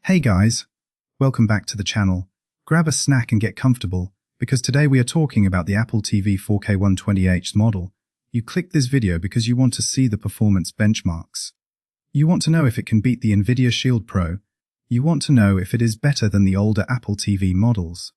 Hey guys, welcome back to the channel. Grab a snack and get comfortable, because today we are talking about the Apple TV 4K 120Hz model. You clicked this video because you want to see the performance benchmarks. You want to know if it can beat the Nvidia Shield Pro. You want to know if it is better than the older Apple TV models.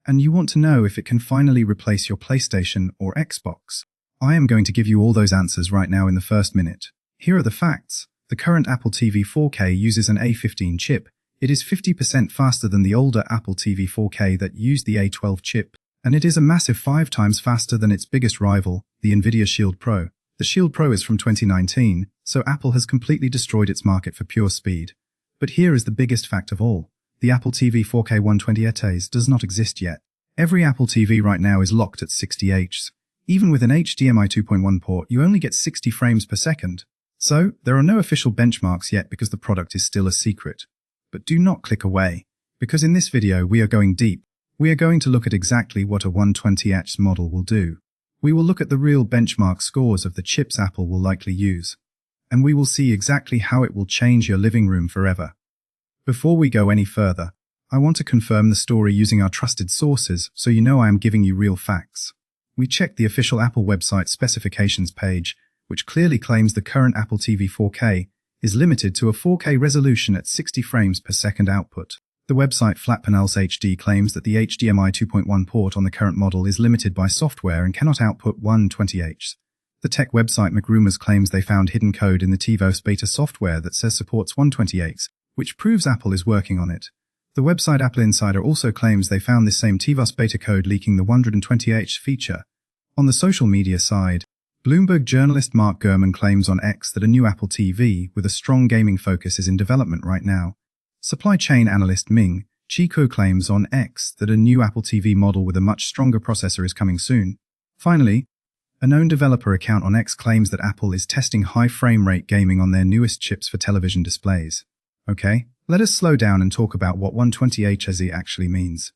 And you want to know if it can finally replace your PlayStation or Xbox. I am going to give you all those answers right now in the first minute. Here are the facts. The current Apple TV 4K uses an A15 chip. It is 50% faster than the older Apple TV 4K that used the A12 chip, and it is a massive 5 times faster than its biggest rival, the Nvidia Shield Pro. The Shield Pro is from 2019, so Apple has completely destroyed its market for pure speed. But here is the biggest fact of all. The Apple TV 4K 120Hz does not exist yet. Every Apple TV right now is locked at 60Hz. Even with an HDMI 2.1 port, you only get 60 frames per second. So, there are no official benchmarks yet because the product is still a secret. But do not click away, because in this video we are going deep. We are going to look at exactly what a 120Hz model will do. We will look at the real benchmark scores of the chips Apple will likely use. And we will see exactly how it will change your living room forever. Before we go any further, I want to confirm the story using our trusted sources so you know I am giving you real facts. We checked the official Apple website specifications page, which clearly claims the current Apple TV 4K is limited to a 4K resolution at 60 frames per second output. The website Flatpanels HD claims that the HDMI 2.1 port on the current model is limited by software and cannot output 120Hz. The tech website MacRumors claims they found hidden code in the TiVos beta software that says supports 120Hz, which proves Apple is working on it. The website Apple Insider also claims they found this same TiVos beta code leaking the 120Hz feature. On the social media side, Bloomberg journalist Mark Gurman claims on X that a new Apple TV with a strong gaming focus is in development right now. Supply chain analyst Ming Chico claims on X that a new Apple TV model with a much stronger processor is coming soon. Finally, a known developer account on X claims that Apple is testing high frame rate gaming on their newest chips for television displays. Okay, let us slow down and talk about what 120Hz actually means.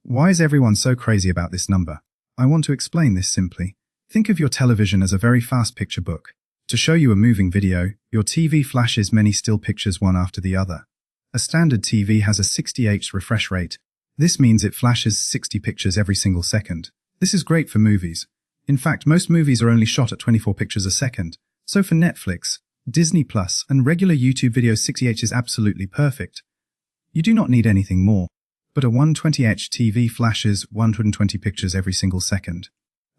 Why is everyone so crazy about this number? I want to explain this simply. Think of your television as a very fast picture book. To show you a moving video, your TV flashes many still pictures one after the other. A standard TV has a 60Hz refresh rate. This means it flashes 60 pictures every single second. This is great for movies. In fact, most movies are only shot at 24 pictures a second. So for Netflix, Disney Plus, and regular YouTube videos, 60Hz is absolutely perfect. You do not need anything more. But a 120Hz TV flashes 120 pictures every single second.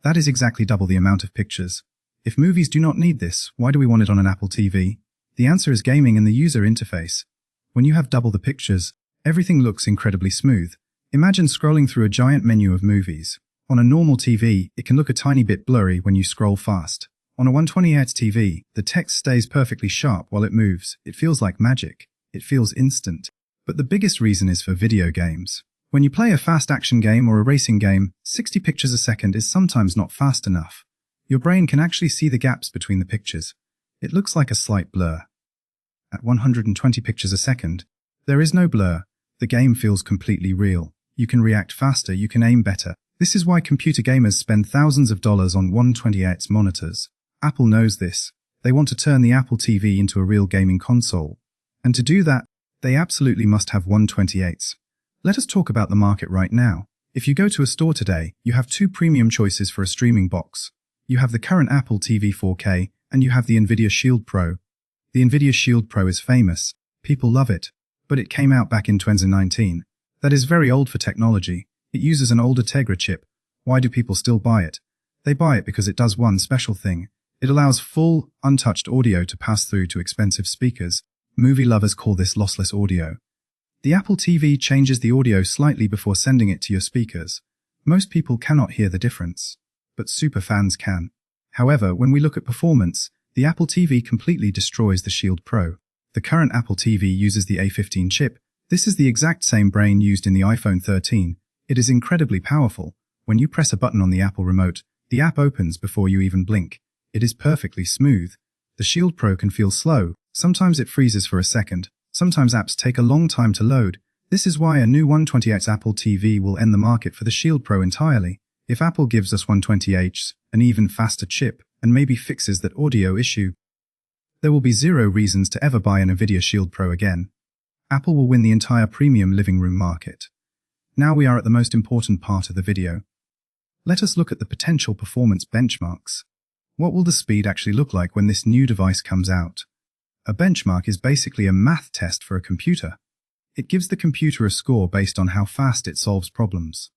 That is exactly double the amount of pictures. If movies do not need this, why do we want it on an Apple TV? The answer is gaming and the user interface. When you have double the pictures, everything looks incredibly smooth. Imagine scrolling through a giant menu of movies. On a normal TV, it can look a tiny bit blurry when you scroll fast. On a 120Hz TV, the text stays perfectly sharp while it moves. It feels like magic. It feels instant. But the biggest reason is for video games. When you play a fast action game or a racing game, 60 pictures a second is sometimes not fast enough. Your brain can actually see the gaps between the pictures. It looks like a slight blur. At 120 pictures a second, there is no blur. The game feels completely real. You can react faster, you can aim better. This is why computer gamers spend thousands of dollars on 120Hz monitors. Apple knows this. They want to turn the Apple TV into a real gaming console. And to do that, they absolutely must have 120Hz. Let us talk about the market right now. If you go to a store today, you have two premium choices for a streaming box. You have the current Apple TV 4K, and you have the Nvidia Shield Pro. The Nvidia Shield Pro is famous. People love it. But it came out back in 2019. That is very old for technology. It uses an older Tegra chip. Why do people still buy it? They buy it because it does one special thing. It allows full, untouched audio to pass through to expensive speakers. Movie lovers call this lossless audio. The Apple TV changes the audio slightly before sending it to your speakers. Most people cannot hear the difference, but superfans can. However, when we look at performance, the Apple TV completely destroys the Shield Pro. The current Apple TV uses the A15 chip. This is the exact same brain used in the iPhone 13. It is incredibly powerful. When you press a button on the Apple remote, the app opens before you even blink. It is perfectly smooth. The Shield Pro can feel slow. Sometimes it freezes for a second. Sometimes apps take a long time to load. This is why a new 120Hz Apple TV will end the market for the Shield Pro entirely. If Apple gives us 120Hz, an even faster chip, and maybe fixes that audio issue, there will be zero reasons to ever buy an Nvidia Shield Pro again. Apple will win the entire premium living room market. Now we are at the most important part of the video. Let us look at the potential performance benchmarks. What will the speed actually look like when this new device comes out? A benchmark is basically a math test for a computer. It gives the computer a score based on how fast it solves problems.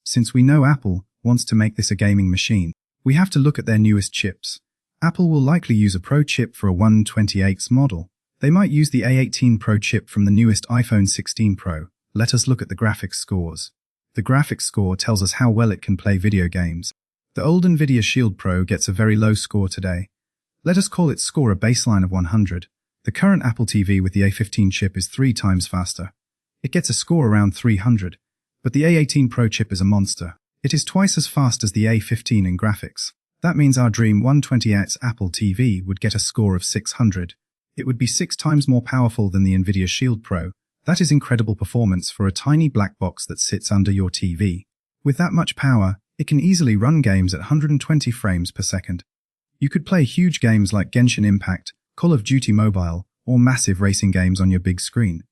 Since we know Apple wants to make this a gaming machine, we have to look at their newest chips. Apple will likely use a Pro chip for a 128X model. They might use the A18 Pro chip from the newest iPhone 16 Pro. Let us look at the graphics scores. The graphics score tells us how well it can play video games. The old NVIDIA Shield Pro gets a very low score today. Let us call its score a baseline of 100. The current Apple TV with the A15 chip is 3 times faster. It gets a score around 300, but the A18 Pro chip is a monster. It is twice as fast as the A15 in graphics. That means our dream 128Hz Apple TV would get a score of 600. It would be 6 times more powerful than the NVIDIA Shield Pro. That is incredible performance for a tiny black box that sits under your TV. With that much power, it can easily run games at 120 frames per second. You could play huge games like Genshin Impact, Call of Duty Mobile, or massive racing games on your big screen.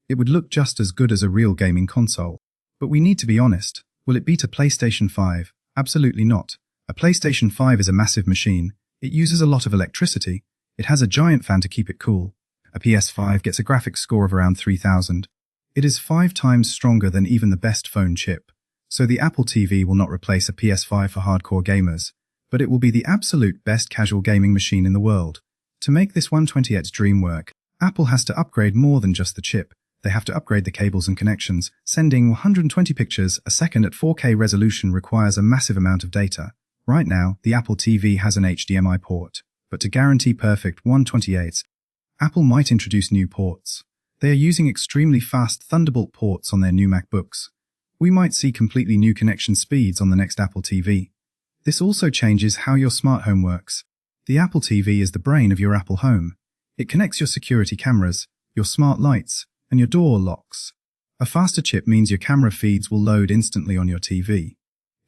It would look just as good as a real gaming console. But we need to be honest. Will it beat a PlayStation 5? Absolutely not. A PlayStation 5 is a massive machine. It uses a lot of electricity. It has a giant fan to keep it cool. A PS5 gets a graphics score of around 3000. It is 5 times stronger than even the best phone chip. So the Apple TV will not replace a PS5 for hardcore gamers, but it will be the absolute best casual gaming machine in the world. To make this 128Hz dream work, Apple has to upgrade more than just the chip. They have to upgrade the cables and connections. Sending 120 pictures a second at 4K resolution requires a massive amount of data. Right now, the Apple TV has an HDMI port, but to guarantee perfect 128Hz, Apple might introduce new ports. They are using extremely fast Thunderbolt ports on their new MacBooks. We might see completely new connection speeds on the next Apple TV. This also changes how your smart home works. The Apple TV is the brain of your Apple home. It connects your security cameras, your smart lights, and your door locks. A faster chip means your camera feeds will load instantly on your TV.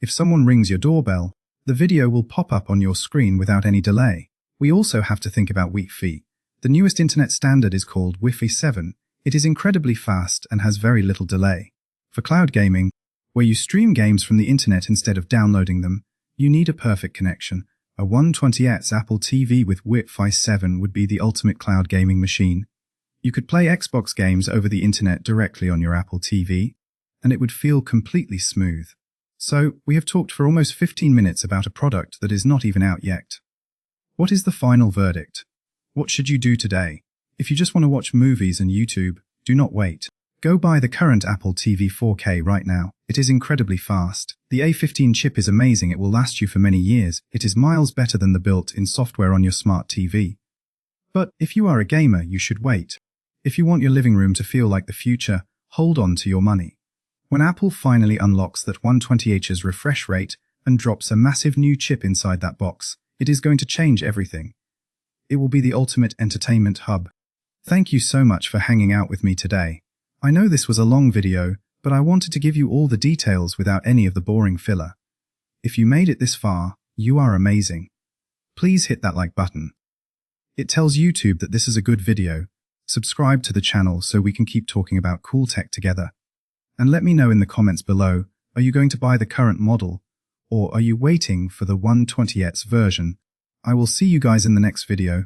If someone rings your doorbell, the video will pop up on your screen without any delay. We also have to think about Wi-Fi. The newest internet standard is called Wi-Fi 7. It is incredibly fast and has very little delay. For cloud gaming, where you stream games from the internet instead of downloading them, you need a perfect connection. A 128Hz Apple TV with Wi-Fi 7 would be the ultimate cloud gaming machine. You could play Xbox games over the internet directly on your Apple TV, and it would feel completely smooth. So, we have talked for almost 15 minutes about a product that is not even out yet. What is the final verdict? What should you do today? If you just want to watch movies and YouTube, do not wait. Go buy the current Apple TV 4K right now. It is incredibly fast. The A15 chip is amazing. It will last you for many years. It is miles better than the built-in software on your smart TV. But if you are a gamer, you should wait. If you want your living room to feel like the future, hold on to your money. When Apple finally unlocks that 128Hz refresh rate and drops a massive new chip inside that box, it is going to change everything. It will be the ultimate entertainment hub. Thank you so much for hanging out with me today. I know this was a long video, but I wanted to give you all the details without any of the boring filler. If you made it this far, you are amazing. Please hit that like button. It tells YouTube that this is a good video. Subscribe to the channel so we can keep talking about cool tech together. And let me know in the comments below, are you going to buy the current model? Or are you waiting for the 128Hz version? I will see you guys in the next video.